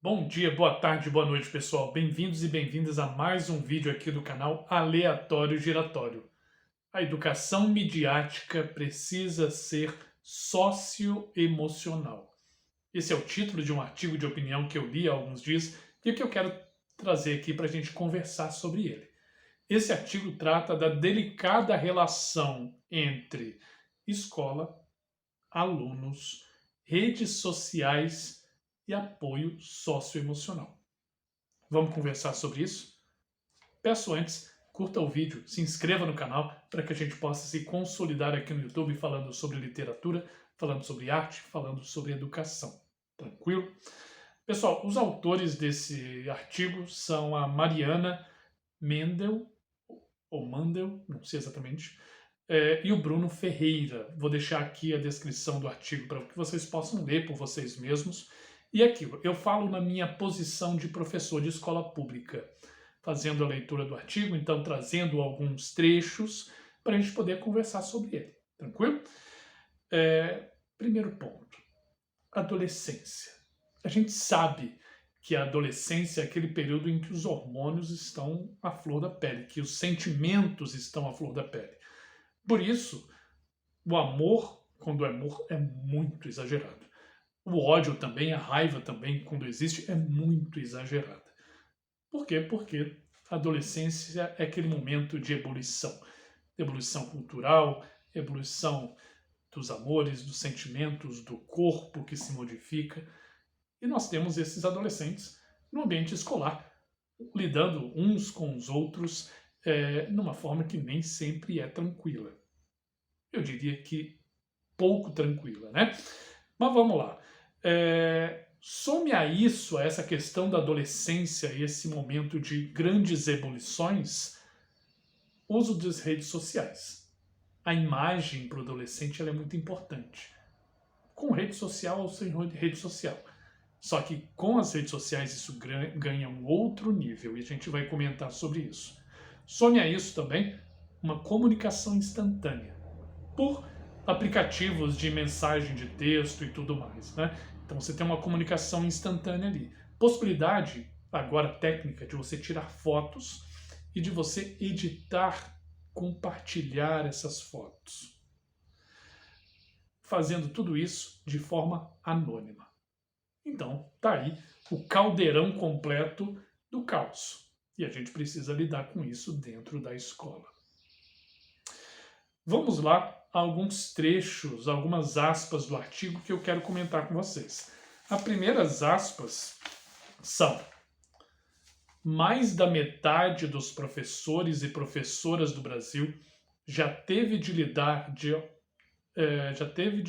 Bom dia, boa tarde, boa noite, pessoal. Bem-vindos e bem-vindas a mais um vídeo aqui do canal Aleatório Giratório. A educação midiática precisa ser socioemocional. Esse é o título de um artigo de opinião que eu li há alguns dias e que eu quero trazer aqui para a gente conversar sobre ele. Esse artigo trata da delicada relação entre escola, alunos, redes sociais e apoio socioemocional. Vamos conversar sobre isso? Peço antes, curta o vídeo, se inscreva no canal para que a gente possa se consolidar aqui no YouTube falando sobre literatura, falando sobre arte, falando sobre educação. Tranquilo? Pessoal, os autores desse artigo são a Mariana Mendel, ou Mandel, não sei exatamente, e o Bruno Ferreira. Vou deixar aqui a descrição do artigo para que vocês possam ler por vocês mesmos. E aquilo, eu falo na minha posição de professor de escola pública, fazendo a leitura do artigo, então trazendo alguns trechos para a gente poder conversar sobre ele. Tranquilo? Primeiro ponto, adolescência. A gente sabe que a adolescência é aquele período em que os hormônios estão à flor da pele, que os sentimentos estão à flor da pele. Por isso, o amor, quando é amor, é muito exagerado. O ódio também, a raiva também, quando existe, é muito exagerada. Por quê? Porque a adolescência é aquele momento de ebulição. Ebulição cultural, ebulição dos amores, dos sentimentos, do corpo que se modifica. E nós temos esses adolescentes no ambiente escolar, lidando uns com os outros numa forma que nem sempre é tranquila. Eu diria que pouco tranquila, né? Mas vamos lá. Some a isso, a essa questão da adolescência e esse momento de grandes ebulições, uso das redes sociais. A imagem para o adolescente ela é muito importante. Com rede social ou sem rede social. Só que com as redes sociais isso ganha um outro nível e a gente vai comentar sobre isso. Some a isso também uma comunicação instantânea por aplicativos de mensagem de texto e tudo mais, né? Então você tem uma comunicação instantânea ali. Possibilidade, agora técnica, de você tirar fotos e de você editar, compartilhar essas fotos. Fazendo tudo isso de forma anônima. Então, tá aí o caldeirão completo do caos. E a gente precisa lidar com isso dentro da escola. Vamos lá a alguns trechos, algumas aspas do artigo que eu quero comentar com vocês. As primeiras aspas são: mais da metade dos professores e professoras do Brasil já teve de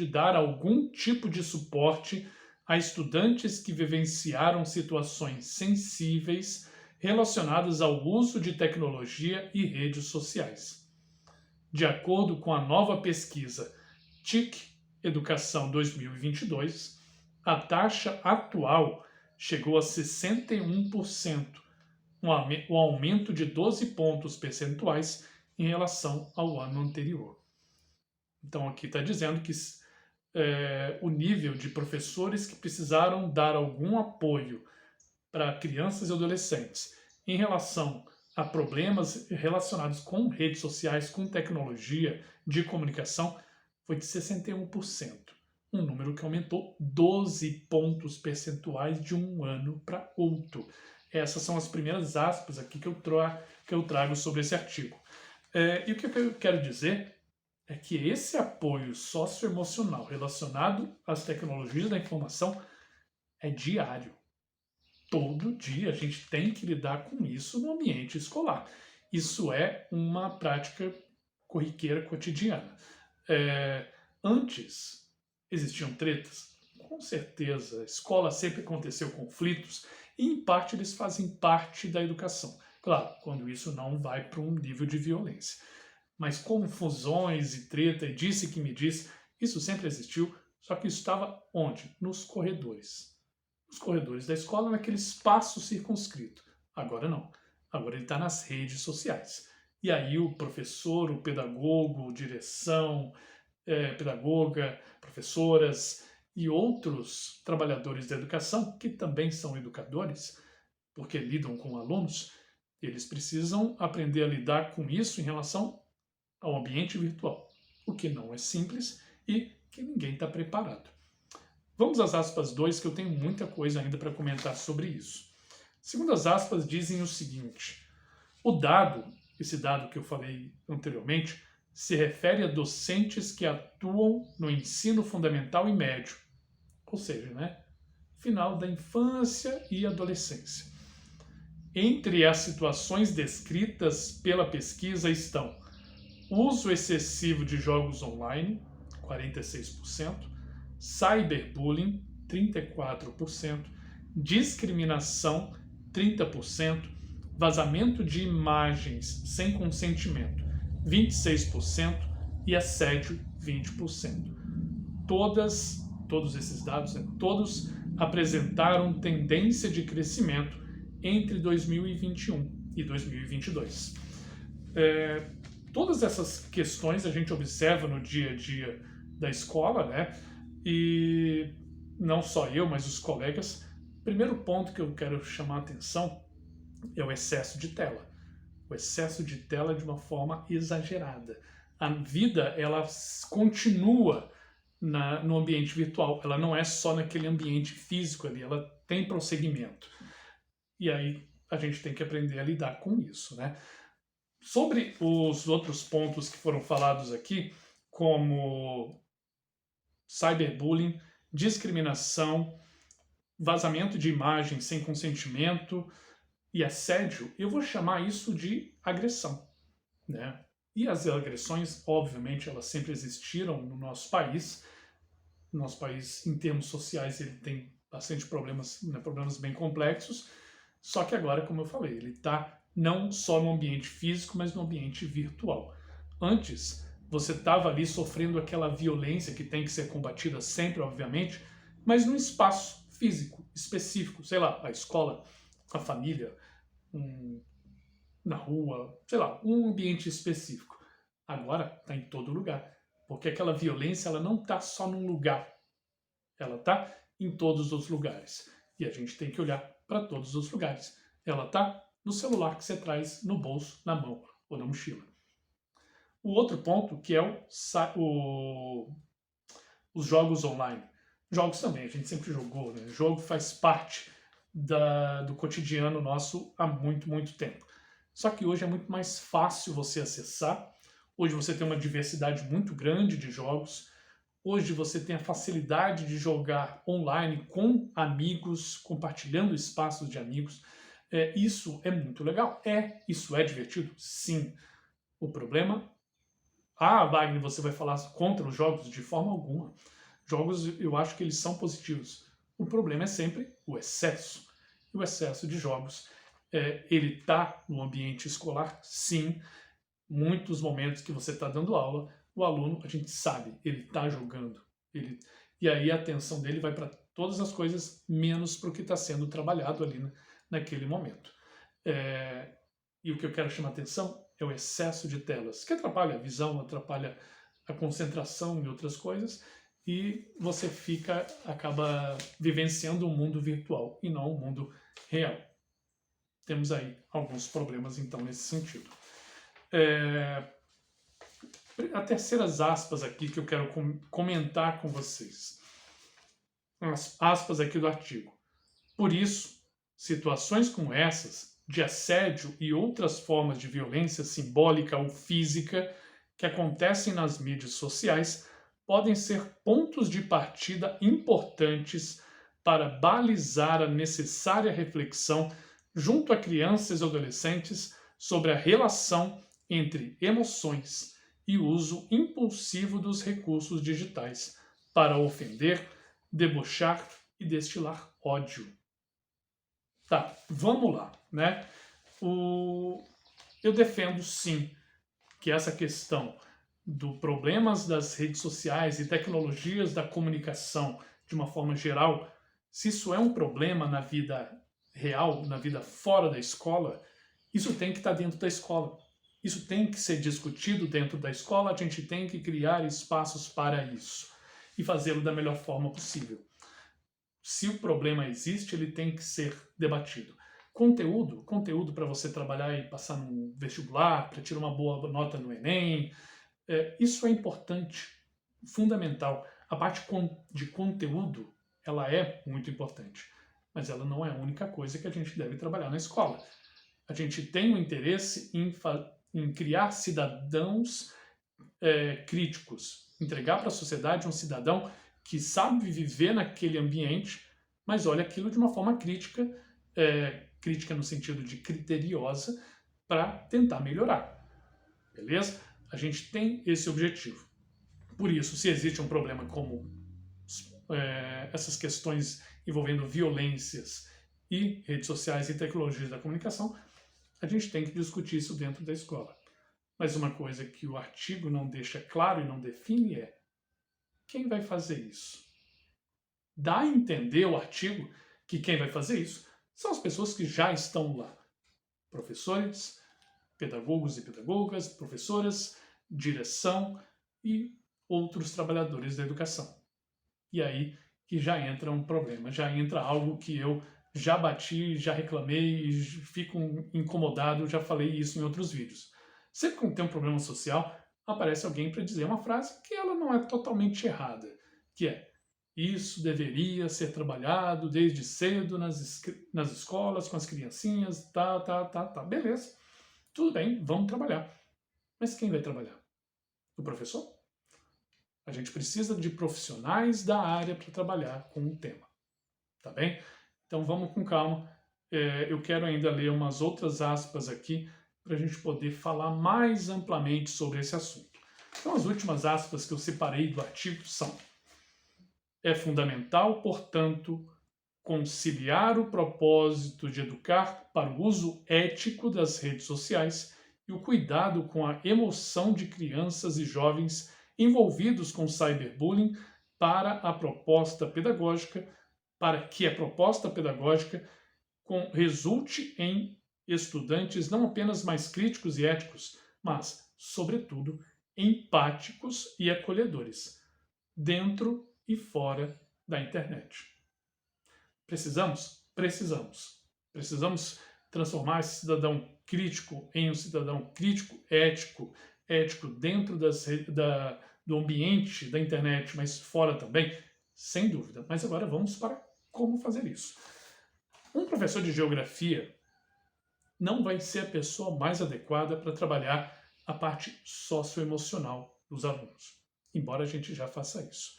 dar algum tipo de suporte a estudantes que vivenciaram situações sensíveis relacionadas ao uso de tecnologia e redes sociais. De acordo com a nova pesquisa TIC Educação 2022, a taxa atual chegou a 61%, um aumento de 12 pontos percentuais em relação ao ano anterior. Então aqui está dizendo que o nível de professores que precisaram dar algum apoio para crianças e adolescentes em relação a problemas relacionados com redes sociais, com tecnologia de comunicação, foi de 61%. Um número que aumentou 12 pontos percentuais de um ano para outro. Essas são as primeiras aspas aqui que eu trago sobre esse artigo. E o que eu quero dizer é que esse apoio socioemocional relacionado às tecnologias da informação é diário. Todo dia a gente tem que lidar com isso no ambiente escolar. Isso é uma prática corriqueira cotidiana. Antes existiam tretas? Com certeza. A escola sempre aconteceu conflitos e, em parte, eles fazem parte da educação. Claro, quando isso não vai para um nível de violência. Mas confusões e treta, e disse que me disse, isso sempre existiu, só que isso estava onde? Nos corredores. Os corredores da escola, naquele espaço circunscrito. Agora não. Agora ele está nas redes sociais. E aí o professor, o pedagogo, direção, pedagoga, professoras e outros trabalhadores da educação, que também são educadores, porque lidam com alunos, eles precisam aprender a lidar com isso em relação ao ambiente virtual, o que não é simples e que ninguém está preparado. Vamos às aspas 2, que eu tenho muita coisa ainda para comentar sobre isso. Segundo as aspas, dizem o seguinte: o dado, esse dado que eu falei anteriormente, se refere a docentes que atuam no ensino fundamental e médio, ou seja, né, final da infância e adolescência. Entre as situações descritas pela pesquisa estão uso excessivo de jogos online, 46%, cyberbullying, 34%, discriminação, 30%, vazamento de imagens sem consentimento, 26%, e assédio, 20%. Todos esses dados, todos apresentaram tendência de crescimento entre 2021 e 2022. Todas essas questões a gente observa no dia a dia da escola, né? E não só eu, mas os colegas. Primeiro ponto que eu quero chamar a atenção é o excesso de tela. O excesso de tela de uma forma exagerada. A vida, ela continua no ambiente virtual. Ela não é só naquele ambiente físico ali, ela tem prosseguimento. E aí a gente tem que aprender a lidar com isso, né? Sobre os outros pontos que foram falados aqui, como cyberbullying, discriminação, vazamento de imagens sem consentimento e assédio, eu vou chamar isso de agressão, né? E as agressões, obviamente, elas sempre existiram no nosso país. No nosso país, em termos sociais, ele tem bastante problemas, né, problemas bem complexos. Só que agora, como eu falei, ele está não só no ambiente físico, mas no ambiente virtual. Antes, você estava ali sofrendo aquela violência que tem que ser combatida sempre, obviamente, mas num espaço físico, específico, sei lá, a escola, a família, na rua, sei lá, um ambiente específico. Agora está em todo lugar, porque aquela violência ela não está só num lugar, ela está em todos os lugares. E a gente tem que olhar para todos os lugares. Ela está no celular que você traz no bolso, na mão ou na mochila. O outro ponto que é os jogos online. Jogos também, a gente sempre jogou, né? O jogo faz parte do cotidiano nosso há muito, muito tempo. Só que hoje é muito mais fácil você acessar. Hoje você tem uma diversidade muito grande de jogos. Hoje você tem a facilidade de jogar online com amigos, compartilhando espaços de amigos. Isso é muito legal. Isso é divertido? Sim. O problema... Wagner, você vai falar contra os jogos? De forma alguma. Jogos, eu acho que eles são positivos. O problema é sempre o excesso. E o excesso de jogos, ele está no ambiente escolar? Sim. Muitos momentos que você está dando aula, o aluno, a gente sabe, ele está jogando. E aí a atenção dele vai para todas as coisas, menos para o que está sendo trabalhado ali naquele momento. E o que eu quero chamar a atenção é o excesso de telas, que atrapalha a visão, atrapalha a concentração em outras coisas, e você acaba vivenciando um mundo virtual e não um mundo real. Temos aí alguns problemas, então, nesse sentido. A terceiras aspas aqui que eu quero comentar com vocês. As aspas aqui do artigo. Por isso, situações como essas, de assédio e outras formas de violência simbólica ou física que acontecem nas mídias sociais podem ser pontos de partida importantes para balizar a necessária reflexão junto a crianças e adolescentes sobre a relação entre emoções e o uso impulsivo dos recursos digitais para ofender, debochar e destilar ódio. Tá, vamos lá, né? Eu defendo, sim, que essa questão dos problemas das redes sociais e tecnologias da comunicação, de uma forma geral, se isso é um problema na vida real, na vida fora da escola, isso tem que estar dentro da escola. Isso tem que ser discutido dentro da escola, a gente tem que criar espaços para isso. e fazê-lo da melhor forma possível. Se o problema existe, ele tem que ser debatido. Conteúdo para você trabalhar e passar no vestibular, para tirar uma boa nota no Enem, isso é importante, fundamental. A parte de conteúdo, ela é muito importante, mas ela não é a única coisa que a gente deve trabalhar na escola. A gente tem um interesse em criar cidadãos críticos, entregar para a sociedade um cidadão que sabe viver naquele ambiente, mas olha aquilo de uma forma crítica, crítica no sentido de criteriosa, para tentar melhorar. Beleza? A gente tem esse objetivo. Por isso, se existe um problema como essas questões envolvendo violências e redes sociais e tecnologias da comunicação, a gente tem que discutir isso dentro da escola. Mas uma coisa que o artigo não deixa claro e não define é: quem vai fazer isso? Dá a entender o artigo que quem vai fazer isso são as pessoas que já estão lá. Professores, pedagogos e pedagogas, professoras, direção e outros trabalhadores da educação. E aí que já entra um problema, já entra algo que eu já bati, já reclamei, fico incomodado, já falei isso em outros vídeos. Sempre que tem um problema social, aparece alguém para dizer uma frase que ela não é totalmente errada, que é: isso deveria ser trabalhado desde cedo nas escolas, com as criancinhas, tá. Beleza, tudo bem, vamos trabalhar. Mas quem vai trabalhar? O professor? A gente precisa de profissionais da área para trabalhar com o tema, tá bem? Então vamos com calma. Eu quero ainda ler umas outras aspas aqui para a gente poder falar mais amplamente sobre esse assunto. Então as últimas aspas que eu separei do artigo são: é fundamental, portanto, conciliar o propósito de educar para o uso ético das redes sociais e o cuidado com a emoção de crianças e jovens envolvidos com cyberbullying para que a proposta pedagógica resulte em estudantes não apenas mais críticos e éticos, mas, sobretudo, empáticos e acolhedores, dentro e fora da internet. Precisamos? Precisamos. Precisamos transformar esse cidadão crítico em um cidadão crítico, ético dentro do ambiente da internet, mas fora também, sem dúvida. Mas agora vamos para como fazer isso. Um professor de geografia não vai ser a pessoa mais adequada para trabalhar a parte socioemocional dos alunos, embora a gente já faça isso.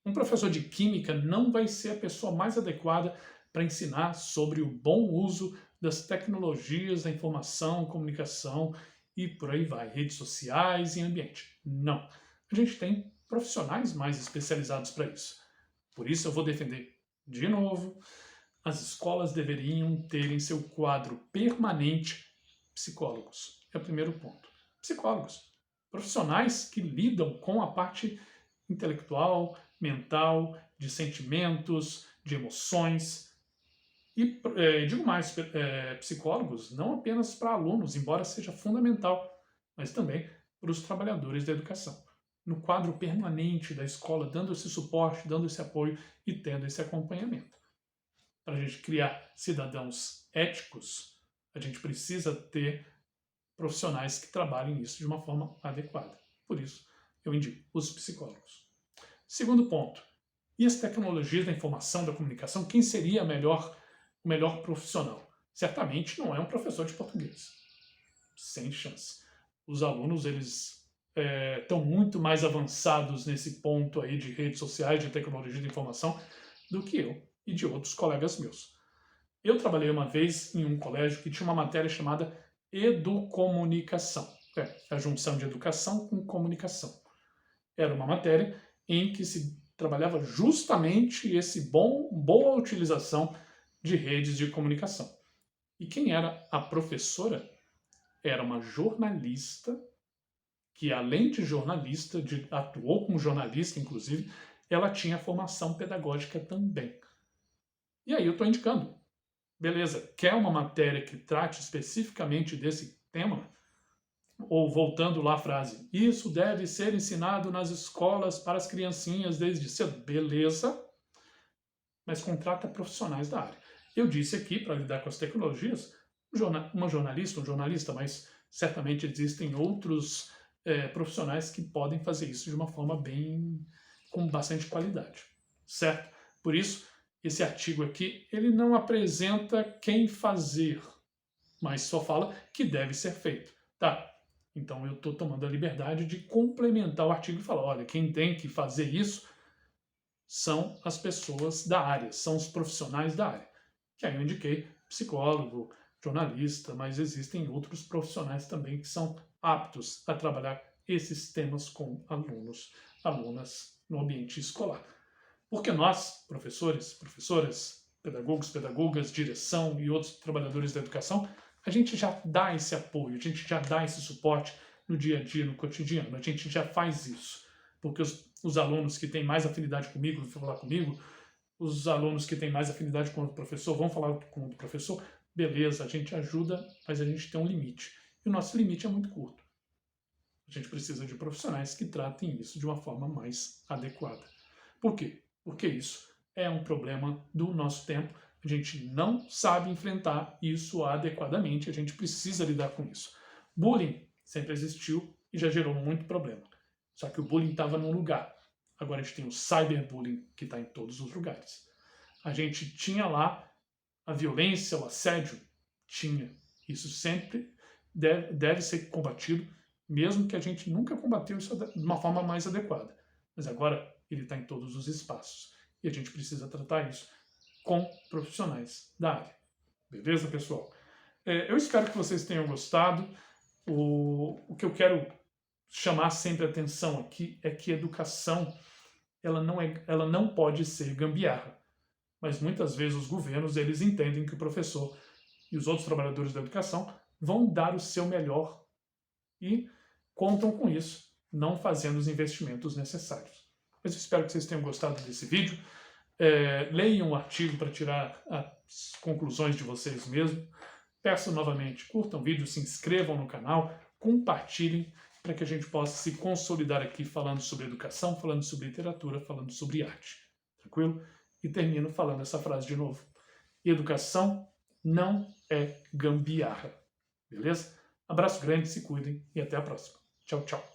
Um professor de química não vai ser a pessoa mais adequada para ensinar sobre o bom uso das tecnologias da informação, comunicação e por aí vai, redes sociais e ambiente. Não. A gente tem profissionais mais especializados para isso. Por isso eu vou defender, de novo, as escolas deveriam ter em seu quadro permanente psicólogos. É o primeiro ponto. Psicólogos. Profissionais que lidam com a parte intelectual, mental, de sentimentos, de emoções. E digo mais, psicólogos não apenas para alunos, embora seja fundamental, mas também para os trabalhadores da educação. No quadro permanente da escola, dando esse suporte, dando esse apoio e tendo esse acompanhamento. Para a gente criar cidadãos éticos, a gente precisa ter profissionais que trabalhem isso de uma forma adequada. Por isso, eu indico os psicólogos. Segundo ponto, e as tecnologias da informação, da comunicação, quem seria o melhor profissional? Certamente não é um professor de português. Sem chance. Os alunos, eles estão muito mais avançados nesse ponto aí de redes sociais, de tecnologia da informação, do que eu e de outros colegas meus. Eu trabalhei uma vez em um colégio que tinha uma matéria chamada Educomunicação. A junção de educação com comunicação. Era uma matéria em que se trabalhava justamente esse boa utilização de redes de comunicação. E quem era a professora? Era uma jornalista que, além de jornalista, atuou como jornalista, inclusive, ela tinha formação pedagógica também. E aí eu estou indicando. Beleza, quer uma matéria que trate especificamente desse tema? Ou voltando lá a frase, isso deve ser ensinado nas escolas para as criancinhas desde cedo. Beleza, mas contrata profissionais da área. Eu disse aqui, para lidar com as tecnologias, uma jornalista, um jornalista, mas certamente existem outros profissionais que podem fazer isso de uma forma com bastante qualidade, certo? Por isso, esse artigo aqui, ele não apresenta quem fazer, mas só fala que deve ser feito, tá? Então eu estou tomando a liberdade de complementar o artigo e falar, olha, quem tem que fazer isso são as pessoas da área, são os profissionais da área. Que aí eu indiquei psicólogo, jornalista, mas existem outros profissionais também que são aptos a trabalhar esses temas com alunos, alunas no ambiente escolar. Porque nós, professores, professoras, pedagogos, pedagogas, direção e outros trabalhadores da educação, a gente já dá esse apoio, a gente já dá esse suporte no dia a dia, no cotidiano, a gente já faz isso. Porque os alunos que têm mais afinidade comigo vão falar comigo, os alunos que têm mais afinidade com o professor vão falar com o professor, beleza, a gente ajuda, mas a gente tem um limite. E o nosso limite é muito curto. A gente precisa de profissionais que tratem isso de uma forma mais adequada. Por quê? Porque isso é um problema do nosso tempo. A gente não sabe enfrentar isso adequadamente, a gente precisa lidar com isso. Bullying sempre existiu e já gerou muito problema. Só que o bullying estava num lugar. Agora a gente tem o cyberbullying, que está em todos os lugares. A gente tinha lá a violência, o assédio? Tinha. Isso sempre deve ser combatido, mesmo que a gente nunca combateu isso de uma forma mais adequada. Mas agora ele está em todos os espaços. E a gente precisa tratar isso com profissionais da área. Beleza, pessoal? Eu espero que vocês tenham gostado. O que eu quero chamar sempre a atenção aqui é que a educação ela não pode ser gambiarra. Mas muitas vezes os governos eles entendem que o professor e os outros trabalhadores da educação vão dar o seu melhor e contam com isso, não fazendo os investimentos necessários. Mas eu espero que vocês tenham gostado desse vídeo. Leiam o artigo para tirar as conclusões de vocês mesmos. Peço novamente, curtam o vídeo, se inscrevam no canal, compartilhem para que a gente possa se consolidar aqui falando sobre educação, falando sobre literatura, falando sobre arte. Tranquilo? E termino falando essa frase de novo. Educação não é gambiarra. Beleza? Abraço grande, se cuidem e até a próxima. Tchau, tchau.